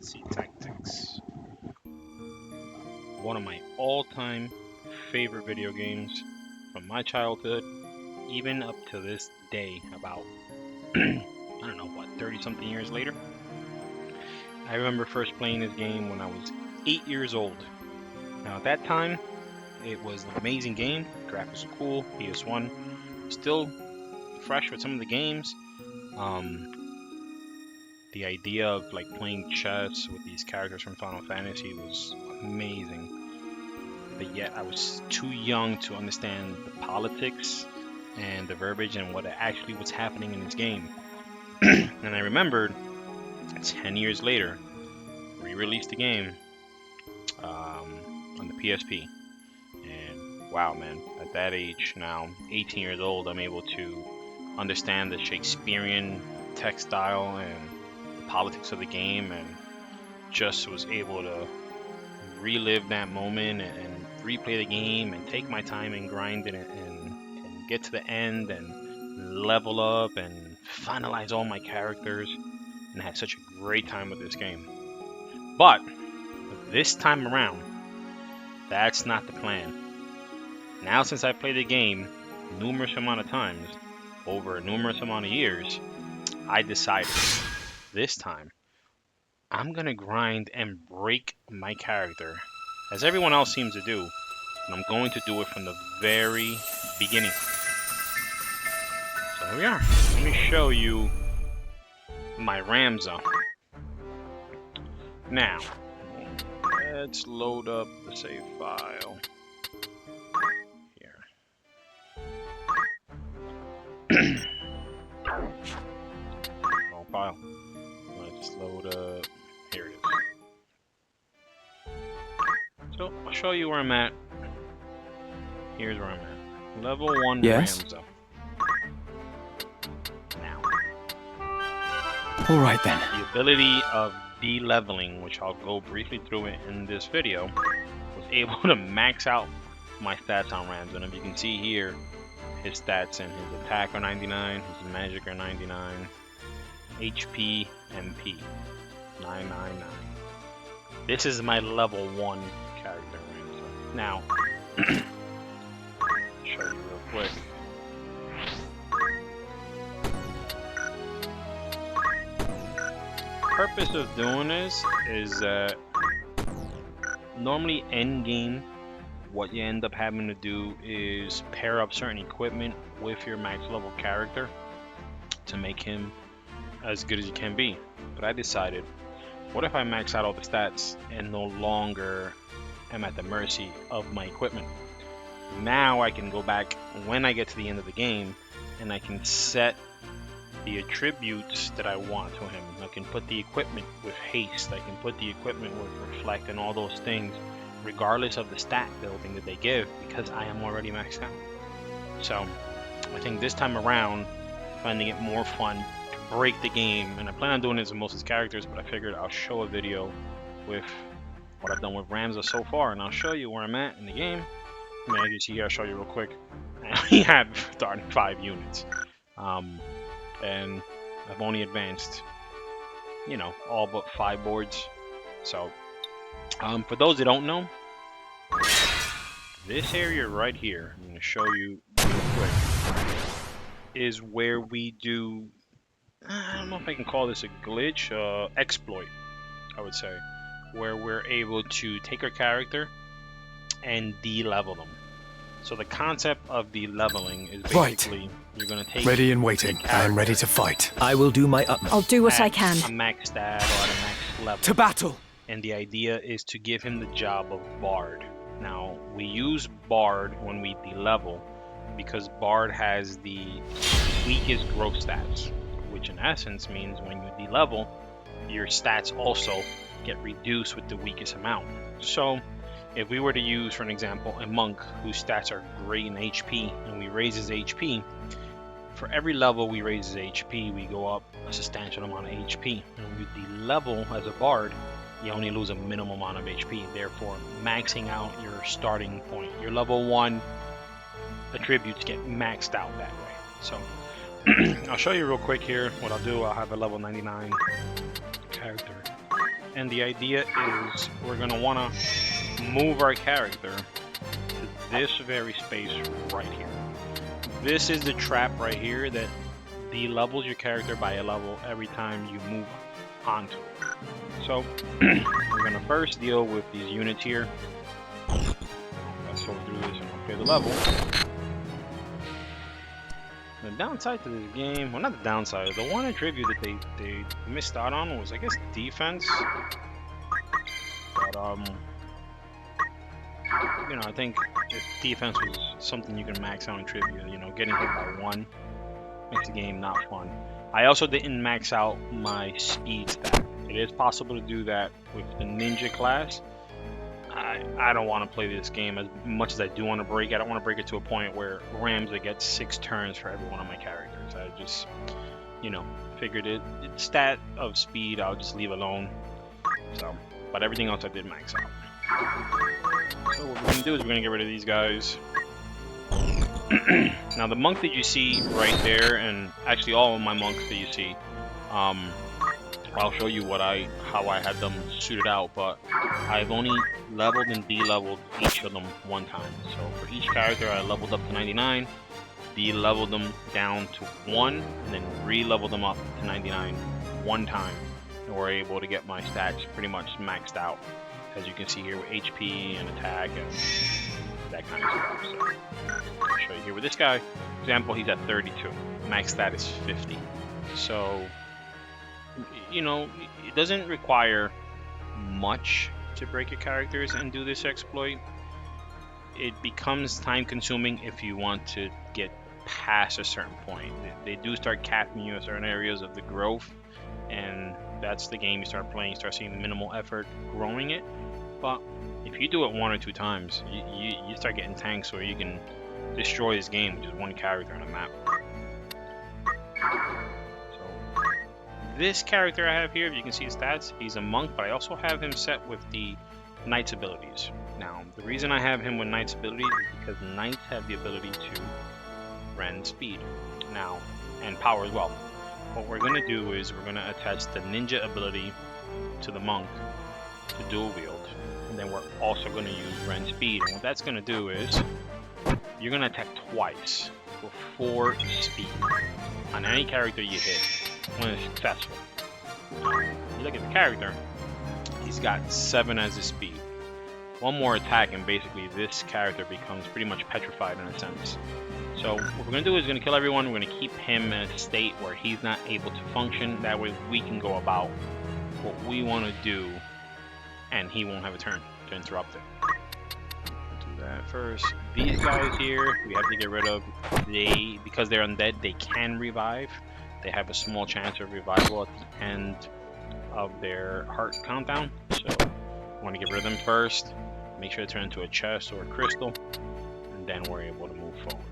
Nazi Tactics. One of my all-time favorite video games from my childhood, even up to this day, about, I don't know, what, 30-something years later? I remember first playing this game when I was 8 years old. Now at that time, it was an amazing game, graphics were cool, PS1, still fresh with some of the games. The idea of like playing chess with these characters from Final Fantasy was amazing. But yet I was too young to understand the politics and the verbiage and what actually was happening in this game. And I remembered 10 years later, re-released the game on the PSP. And wow, man, at that age now, 18 years old, I'm able to understand the Shakespearean text style and the politics of the game, and just was able to relive that moment and replay the game and take my time and grind it and get to the end and level up and finalize all my characters and had such a great time with this game. But this time around, that's not the plan. Now, since I've played the game numerous amount of times over a numerous amount of years, I decided this time I'm gonna grind and break my character as everyone else seems to do, and I'm going to do it from the very beginning. So here we are. Let me show you my Ramza. Now, let's load up the save file. Wrong file. Let's load up. Here it is. So I'll show you where I'm at. Here's where I'm at. Level 1 Yes? Ramza. Now, Alright then. the ability of de-leveling, which I'll go briefly through it in this video, was able to max out my stats on Ramza. And if you can see here, his stats and his attack are 99, his magic are 99, HP, MP, 999. This is my level 1 character. Now, show you real quick. Purpose of doing this is that normally end game, what you end up having to do is pair up certain equipment with your max level character to make him as good as he can be. But I decided, what if I max out all the stats and no longer am at the mercy of my equipment? Now I can go back when I get to the end of the game and I can set the attributes that I want to him. I can put the equipment with haste, I can put the equipment with reflect and all those things, regardless of the stat building that they give, because I am already maxed out. So I think this time around, finding it more fun to break the game, and I plan on doing this with most of his characters, but I figured I'll show a video with what I've done with Ramza so far, and I'll show you where I'm at in the game. I mean, as you see here, I'll show you real quick. I only have starting 5 units, and I've only advanced, you know, all but 5 boards. So for those that don't know, this area right here, I'm going to show you real quick, is where we do, I don't know if I can call this a glitch, exploit, I would say, where we're able to take our character and de-level them. So the concept of de-leveling is basically you're going to take ready and waiting. I am ready to fight. I will do my utmost. I'll do what I can. A max stat or at a max level. To battle! And the idea is to give him the job of Bard. Now, we use Bard when we de-level because Bard has the weakest growth stats, which in essence means when you de-level, your stats also get reduced with the weakest amount. So, if we were to use, for an example, a monk whose stats are great in HP, and we raise his HP, for every level we raise his HP, we go up a substantial amount of HP. And when you de-level as a Bard, you only lose a minimum amount of HP, therefore maxing out your starting point. Your level 1 attributes get maxed out that way. So I'll show you real quick here what I'll do. I'll have a level 99 character And the idea is we're going to want to move our character to this very space right here. This is the trap right here that de-levels your character by a level every time you move onto it. So we're going to first deal with these units here. Let's go through this and upgrade the level. The downside to this game, well, not the downside, the one attribute that they missed out on was, I guess, defense. But you know, I think if defense was something you can max out in trivia, you know, getting hit by one makes the game not fun. I also didn't max out my speed stat. It is possible to do that with the ninja class. I don't want to play this game as much as I do want to break it. I don't want to break it to a point where Ramsey gets 6 turns for every one of my characters. I just, you know, figured it stat of speed I'll just leave alone. So, but everything else I did max out. So what we're going to do is we're going to get rid of these guys. Now the monk that you see right there, and actually all of my monks that you see, I'll show you how I had them suited out, but I've only leveled and de-leveled each of them one time. So for each character I leveled up to 99, de-leveled them down to 1, and then re-leveled them up to 99 one time, and we're able to get my stats pretty much maxed out, as you can see here with HP and attack and that kind of stuff. So I'll show you here with this guy. For example, he's at 32. Max stat is 50. So, you know, it doesn't require much to break your characters and do this exploit. It becomes time consuming if you want to get past a certain point. They do start capping you in certain areas of the growth, and that's the game you start playing. You start seeing minimal effort growing it. But if you do it 1 or 2 times, you start getting tanks where you can destroy this game with just one character on a map. So this character I have here, if you can see his stats, he's a monk, but I also have him set with the knight's abilities. Now, the reason I have him with knight's abilities is because knights have the ability to rend speed now, and power as well. What we're going to do is we're going to attach the ninja ability to the monk to dual wield, and then we're also going to use rend speed. And what that's going to do is you're going to attack twice for 4 speed on any character you hit when it's successful. You look at the character, he's got 7 as his speed. One more attack and basically this character becomes pretty much petrified in a sense. So what we're going to do is we're going to kill everyone. We're going to keep him in a state where he's not able to function. That way we can go about what we want to do and he won't have a turn to interrupt it. Do that first. These guys here we have to get rid of. Because they're undead, they can revive. They have a small chance of revival at the end of their heart countdown. So I want to get rid of them first. Make sure to turn into a chest or a crystal, and then we're able to move forward.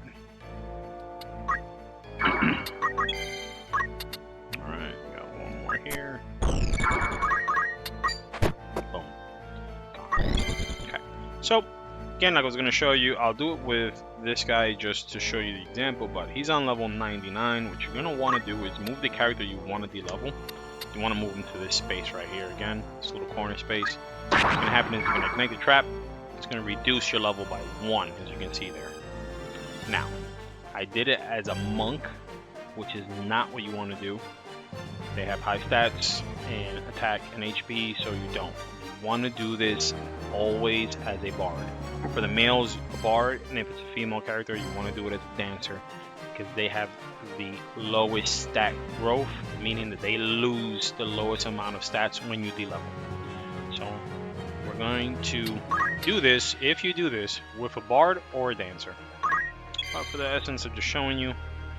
Alright, we got one more here. Boom. Okay. So, again, like I was going to show you, I'll do it with this guy just to show you the example, but he's on level 99. What you're going to want to do is move the character you want to de-level. You want to move into this space right here again, this little corner space. What's going to happen is you're going to ignite the trap. It's going to reduce your level by 1, as you can see there. Now, I did it as a monk, which is not what you want to do. They have high stats and attack and HP, so you don't. You want to do this always as a bard. For the males, a bard, and if it's a female character, you want to do it as a dancer, because they have the lowest stat growth, meaning that they lose the lowest amount of stats when you de-level. So we're going to do this, if you do this, with a bard or a dancer. But for the essence of just showing you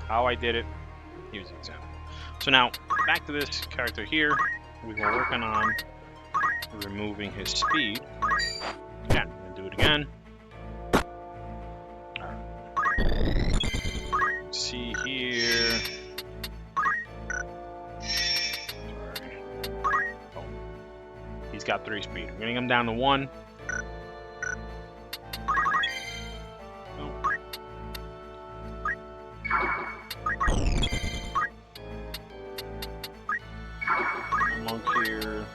how I did it, here's the example. So now, back to this character here, we were working on removing his speed. Again, I'm going to do it again. Alright. See here. Sorry. Oh. He's got 3 speed. We're getting him down to 1. Monk here.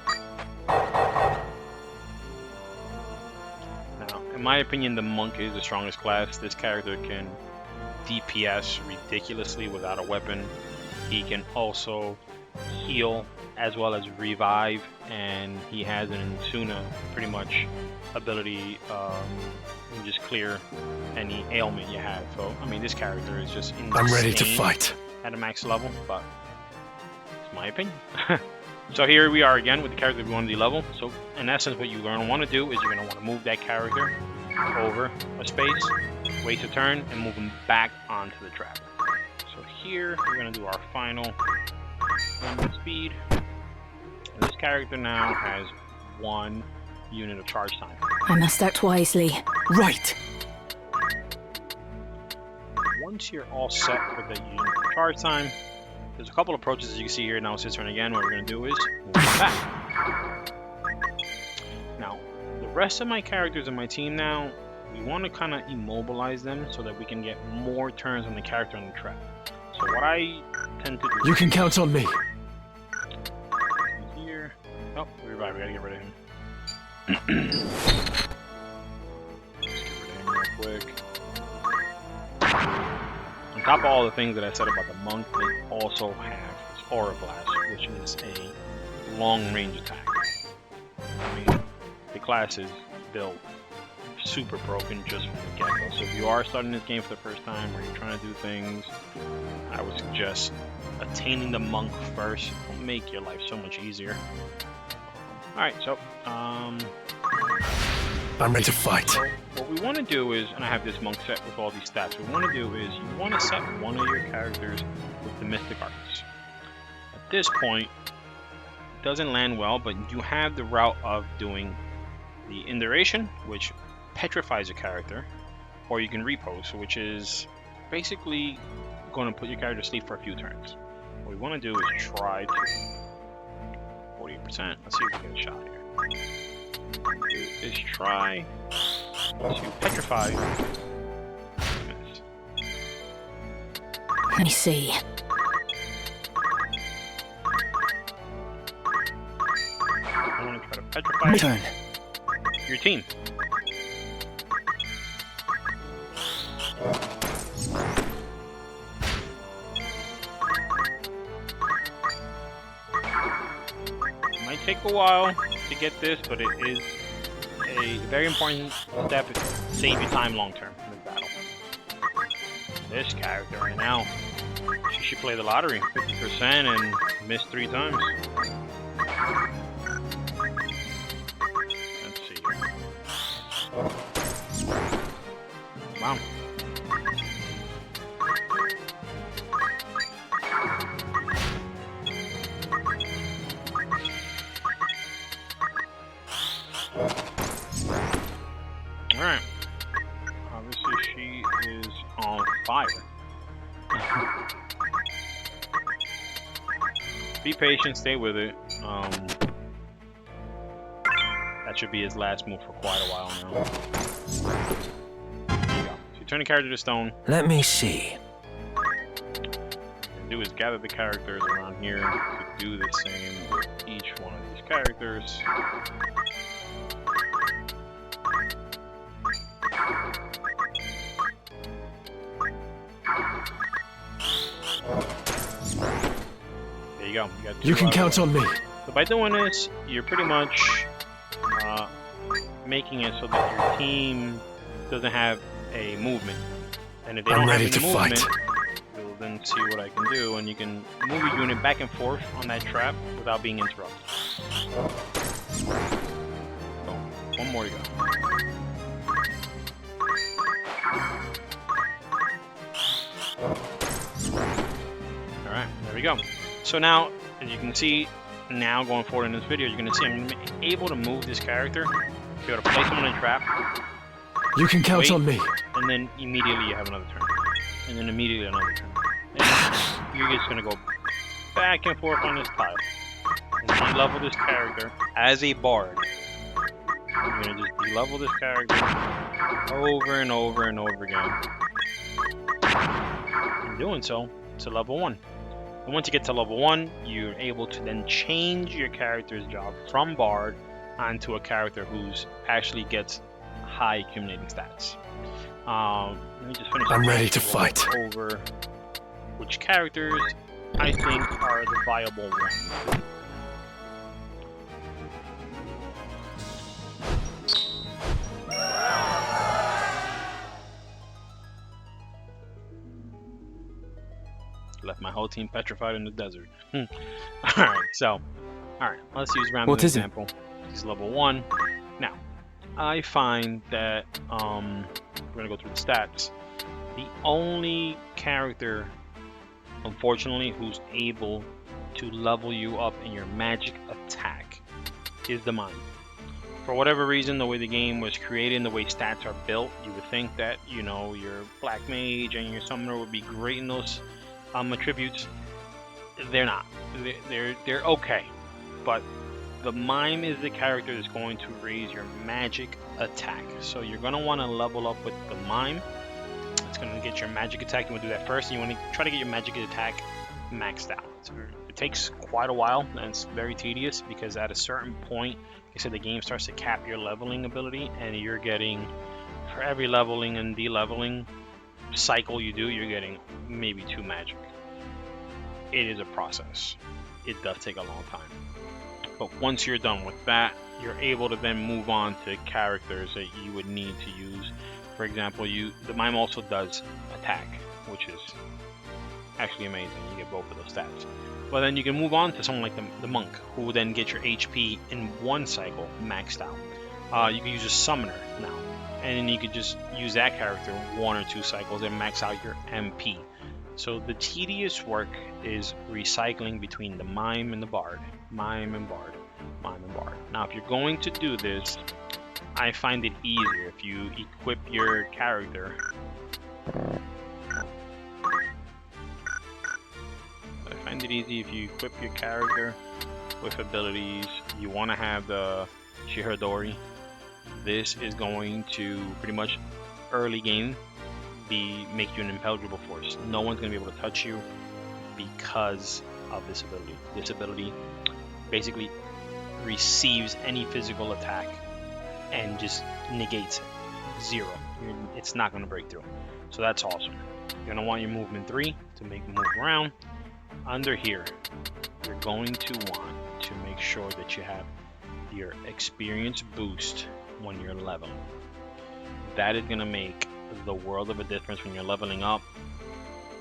my opinion, the monk is the strongest class. This character can DPS ridiculously without a weapon. He can also heal as well as revive, and he has an Insuna pretty much ability to just clear any ailment you have. So I mean, this character is just insane. I'm ready to fight at a max level, but it's my opinion. So here we are again with the character we want to level. So in essence, what you're going to want to do is you're going to want to move that character over a space, wait a turn, and move him back onto the trap. So here we're going to do our final speed. And this character now has 1 unit of charge time. I must act wisely. right. Once you're all set with the unit of charge time, there's a couple approaches as you can see here. Now it's his turn again. What we're going to do is move him back. Now, the rest of my characters in my team now, we want to kind of immobilize them so that we can get more turns on the character on the trap. So what I tend to do... You can count on me. Here. Oh, revive. We gotta get rid of him. Let's get rid of him real quick. On top of all the things that I said about the monk, they also have this aura blast, which is a long-range attack. I mean, the class is built super broken just from the get-go. So if you are starting this game for the first time, or you're trying to do things, I would suggest attaining the monk first. It'll make your life so much easier. Alright, so I'm ready to fight. So what we want to do is, and I have this monk set with all these stats, what we want to do is you want to set one of your characters with the Mystic Arts. At this point, it doesn't land well, but you have the route of doing the Induration, which petrifies a character, or you can repose, which is basically going to put your character to sleep for a few turns. What we want to do is try to 48%. Let's see if we get a shot here. Is try to petrify. Miss. Let me see. I want to try to petrify My turn. your team. It might take a while to get this, but it is a very important step to save you time long term in this battle. This character right now, she should play the lottery 50% and miss 3 times. Let's see. Wow. Alright. Obviously she is on fire. Be patient, stay with it. That should be his last move for quite a while now. There you go. So you turn the character to stone. Let me see. What you do is gather the characters around here to do the same with each one of these characters. There you go. You can count on me. So by doing this, you're pretty much making it so that your team doesn't have a movement. And if they don't I'm have ready any to movement, fight. you'll then see what I can do, and you can move your unit back and forth on that trap without being interrupted. So, one more to go. Alright, there we go. So now, as you can see, now going forward in this video, you're going to see I'm able to move this character, be able to place him on a trap, You can count wait, on me. and then immediately you have another turn. And then immediately another turn. And you're just going to go back and forth on this tile. And de-level this character as a bard. You're going to just de-level this character over and over and over again. In doing so, to level 1. And once you get to level 1, you're able to then change your character's job from bard onto a character who's actually gets high accumulating stats. Let me just finish. I'm ready to fight. Over which characters I think are the viable ones. Left my whole team petrified in the desert. Alright, let's use random What is example. He's level 1. Now, I find that we're gonna go through the stats. The only character, unfortunately, who's able to level you up in your magic attack is the mime. For whatever reason, the way the game was created and the way stats are built, you would think that, you know, your black mage and your summoner would be great in those attributes. They're not. They're okay, but the mime is the character that's going to raise your magic attack. So you're gonna want to level up with the mime. It's gonna get your magic attack. You want to do that first, and you want to try to get your magic attack maxed out. It takes quite a while, and it's very tedious because at a certain point, like I said, the game starts to cap your leveling ability, and you're getting, for every leveling and de-leveling cycle you do, you're getting maybe 2 magic. It is a process. It does take a long time. But once you're done with that, you're able to then move on to characters that you would need to use. For example, the mime also does attack, which is actually amazing. You get both of those stats. But then you can move on to someone like the monk, who will then get your HP in 1 cycle maxed out. You can use a summoner now, and then you could just use that character 1 or 2 cycles and max out your MP. So the tedious work is recycling between the mime and the bard. Mime and bard. Mime and bard. Now, if you're going to do this, I find it easier if you equip your character. I find it easy if you equip your character with abilities. You want to have the Shihodori. This is going to pretty much early game make you an impenetrable force. No one's going to be able to touch you because of this ability. This ability basically receives any physical attack and just negates it. 0. It's not going to break through. So that's awesome. You're going to want your movement 3 to move around. Under here, you're going to want to make sure that you have your experience boost when you're leveling. That is going to make the world of a difference when you're leveling up.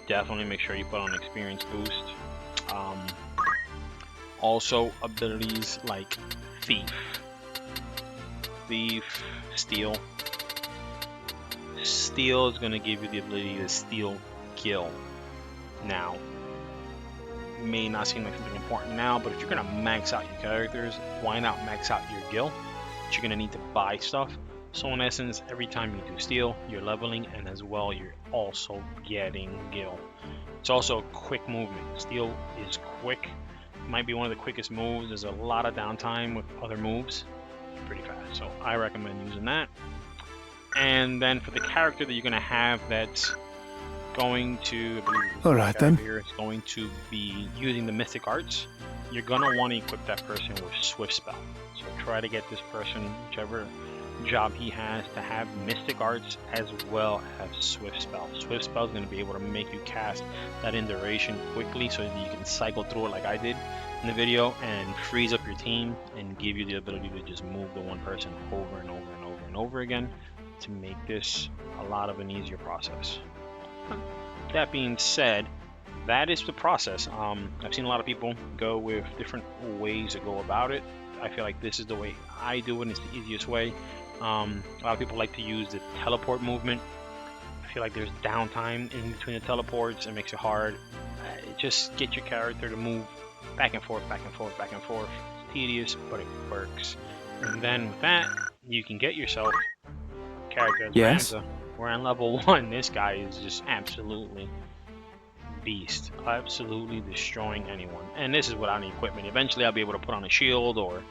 Definitely make sure you put on experience boost. Also, abilities like Thief, Steal. Steal is going to give you the ability to steal Gil. Now, may not seem like something important now, but if you're going to max out your characters, why not max out your Gil? But you're going to need to buy stuff. So in essence, every time you do Steal, you're leveling, and as well, you're also getting Gil. It's also quick movement. Steal is quick. It might be one of the quickest moves. There's a lot of downtime with other moves. Pretty fast. So I recommend using that. And then for the character that you're going to have that's going to, Alright then, here is going to be using the Mystic Arts, you're going to want to equip that person with Swift Spell. So try to get this person, whichever job he has, to have Mystic Arts as well as Swift Spell. Swift Spell is going to be able to make you cast that in duration quickly so that you can cycle through it like I did in the video and freeze up your team and give you the ability to just move the one person over and over and over and over again to make this a lot of an easier process. That being said, that is the process. I've seen a lot of people go with different ways to go about it. I feel like this is the way I do it, and it's the easiest way. A lot of people like to use the teleport movement. I feel like there's downtime in between the teleports. It makes it hard. Just get your character to move back and forth, back and forth, back and forth. It's tedious, but it works. And then with that, you can get yourself a character as Yes. Ramza. We're on level 1. This guy is just absolutely beast. Absolutely destroying anyone. And this is without any equipment. Eventually I'll be able to put on a shield or,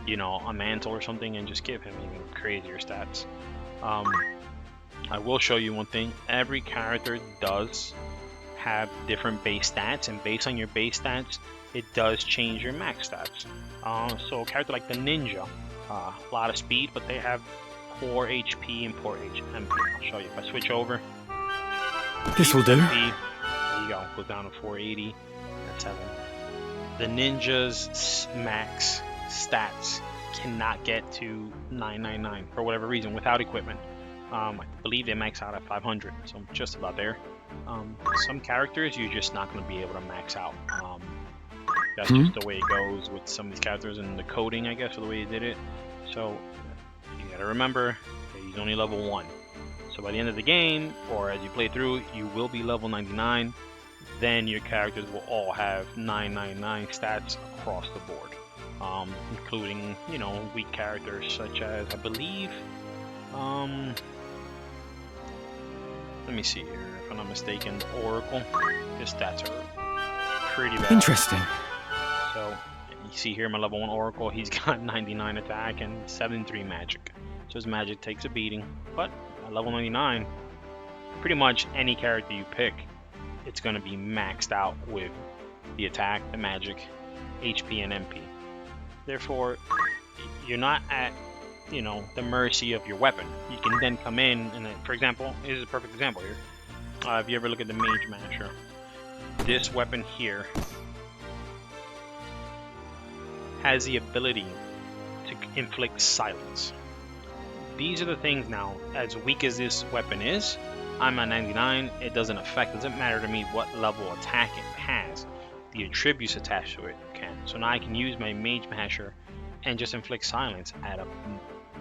you know, a mantle or something and just give him even crazier stats. I will show you one thing. Every character does have different base stats, and based on your base stats, it does change your max stats. So a character like the ninja, a lot of speed, but they have core HP and core MP. I'll show you. If I switch over, This will do. there you go. Goes down to 480. That's 7. The ninjas max stats cannot get to 999 for whatever reason without equipment. I believe they max out at 500, so I'm just about there. Some characters you're just not going to be able to max out. That's just the way it goes with some of these characters and the coding, I guess, or the way they did it. So you got to remember that he's only level 1. So by the end of the game, or as you play through, you will be level 99. Then your characters will all have 999 stats across the board, including, you know, weak characters such as, I believe, let me see here, if I'm not mistaken, the Oracle. His stats are pretty bad. Interesting. So you see here my level 1 Oracle, he's got 99 attack and 73 magic. So his magic takes a beating, but at level 99, pretty much any character you pick, it's going to be maxed out with the attack, the magic, HP, and MP. Therefore, you're not at, you know, the mercy of your weapon. You can then come in and, for example, here's a perfect example here. If you ever look at the Mage Masher, this weapon here has the ability to inflict silence. These are the things now, as weak as this weapon is, I'm at 99, it doesn't matter to me what level attack it has. The attributes attached to it can. So now I can use my Mage Masher and just inflict silence at a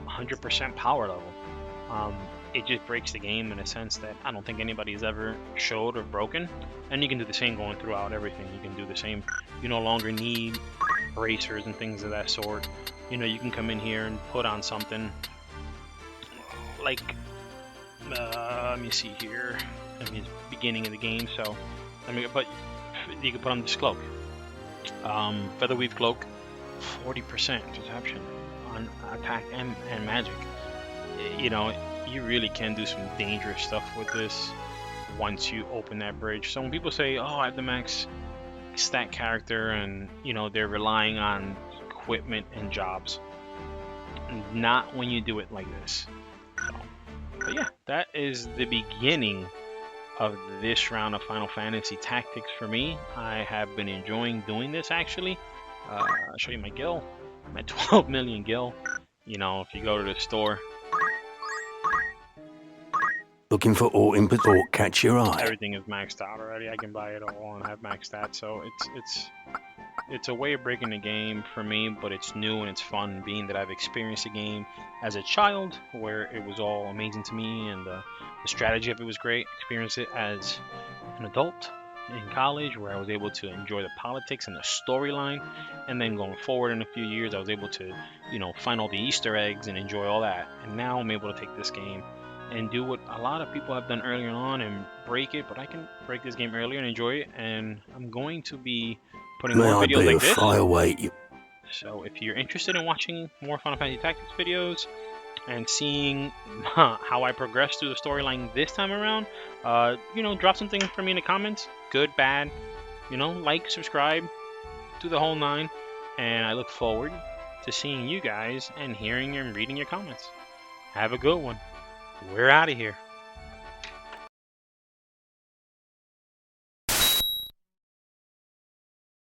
100% power level. It just breaks the game in a sense that I don't think anybody's ever showed or broken. And you can do the same going throughout everything. You can do the same. You no longer need bracers and things of that sort. You know, you can come in here and put on something like, let me see here. I mean, it's beginning of the game, so but you can put on this cloak, Featherweave Cloak, 40% perception on attack and magic. You know, you really can do some dangerous stuff with this once you open that bridge. So when people say, "Oh, I have the max stat character," and you know they're relying on equipment and jobs, not when you do it like this. So, but yeah, that is the beginning of this round of Final Fantasy Tactics for me. I have been enjoying doing this actually. I'll show you my gil. I'm at 12 million gil. You know, if you go to the store, Looking for all input or catch your eye. everything is maxed out already. I can buy it all and have maxed out. So it's a way of breaking the game for me, but it's new and it's fun, being that I've experienced the game as a child where it was all amazing to me and the strategy of it was great. Experienced it as an adult in college where I was able to enjoy the politics and the storyline, and then going forward in a few years I was able to, you know, find all the Easter eggs and enjoy all that. And now I'm able to take this game and do what a lot of people have done earlier on and break it, but I can break this game earlier and enjoy it, and I'm going to be putting more videos like this. Away, you. So if you're interested in watching more Final Fantasy Tactics videos and seeing how I progress through the storyline this time around, you know, drop something for me in the comments, good, bad, you know, like, subscribe, do the whole 9, and I look forward to seeing you guys and hearing and reading your comments. Have a good one. We're out of here.